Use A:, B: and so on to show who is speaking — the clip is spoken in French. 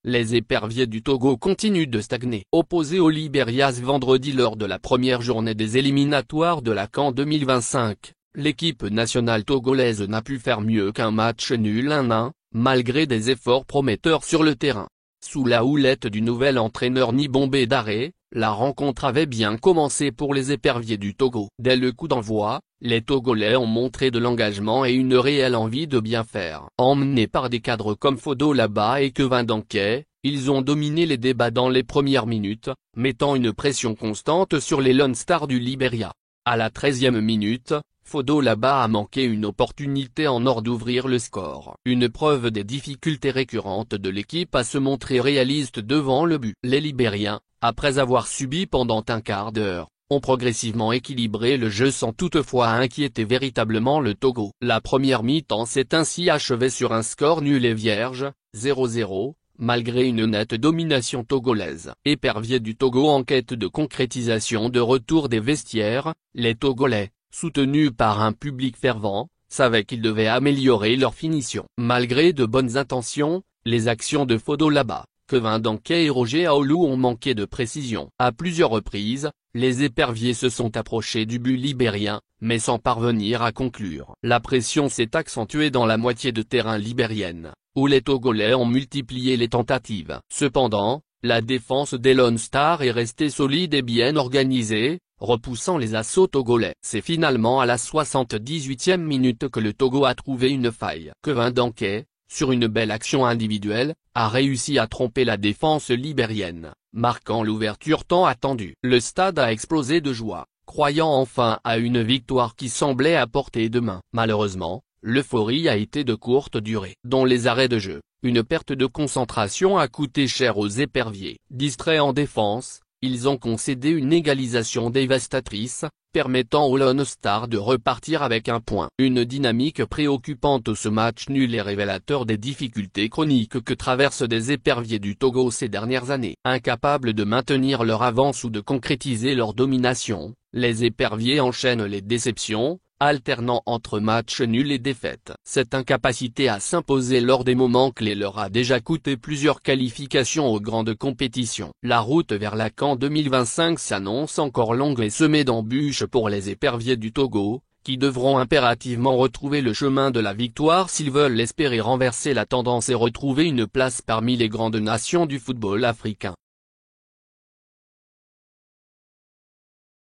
A: Les éperviers du Togo continuent de stagner. Opposés au Libéria ce vendredi lors de la première journée des éliminatoires de la CAN 2025, l'équipe nationale togolaise n'a pu faire mieux qu'un match nul 1-1, malgré des efforts prometteurs sur le terrain. Sous la houlette du nouvel entraîneur Nibombé Daré, la rencontre avait bien commencé pour les éperviers du Togo. Dès le coup d'envoi, les Togolais ont montré de l'engagement et une réelle envie de bien faire. Emmenés par des cadres comme Fodo Laba et Kevin Danquet, ils ont dominé les débats dans les premières minutes, mettant une pression constante sur les Lone Stars du Libéria. À la 13e minute, Fodo Laba a manqué une opportunité en or d'ouvrir le score. Une preuve des difficultés récurrentes de l'équipe à se montrer réaliste devant le but. Les Libériens, après avoir subi pendant un quart d'heure, ont progressivement équilibré le jeu sans toutefois inquiéter véritablement le Togo. La première mi-temps s'est ainsi achevée sur un score nul et vierge, 0-0. Malgré une nette domination togolaise. Éperviers du Togo en quête de concrétisation de retour des vestiaires, les Togolais, soutenus par un public fervent, savaient qu'ils devaient améliorer leur finition. Malgré de bonnes intentions, les actions de Fodo Laba, Kevin Danquet et Roger Aoulou ont manqué de précision. À plusieurs reprises, les éperviers se sont approchés du but libérien, mais sans parvenir à conclure. La pression s'est accentuée dans la moitié de terrain libérienne, où les Togolais ont multiplié les tentatives. Cependant, la défense des Lone Stars est restée solide et bien organisée, repoussant les assauts togolais. C'est finalement à la 78e minute que le Togo a trouvé une faille. Kevin Danquet, sur une belle action individuelle, a réussi à tromper la défense libérienne, marquant l'ouverture tant attendue. Le stade a explosé de joie, croyant enfin à une victoire qui semblait à portée de main. Malheureusement, l'euphorie a été de courte durée. Dans les arrêts de jeu, une perte de concentration a coûté cher aux éperviers. Distraits en défense, ils ont concédé une égalisation dévastatrice, permettant aux Lone Stars de repartir avec un point. Une dynamique préoccupante. Ce match nul est révélateur des difficultés chroniques que traversent des éperviers du Togo ces dernières années. Incapables de maintenir leur avance ou de concrétiser leur domination, les éperviers enchaînent les déceptions, alternant entre matchs nuls et défaites. Cette incapacité à s'imposer lors des moments clés leur a déjà coûté plusieurs qualifications aux grandes compétitions. La route vers la CAN 2025 s'annonce encore longue et semée d'embûches pour les éperviers du Togo, qui devront impérativement retrouver le chemin de la victoire s'ils veulent espérer renverser la tendance et retrouver une place parmi les grandes nations du football africain.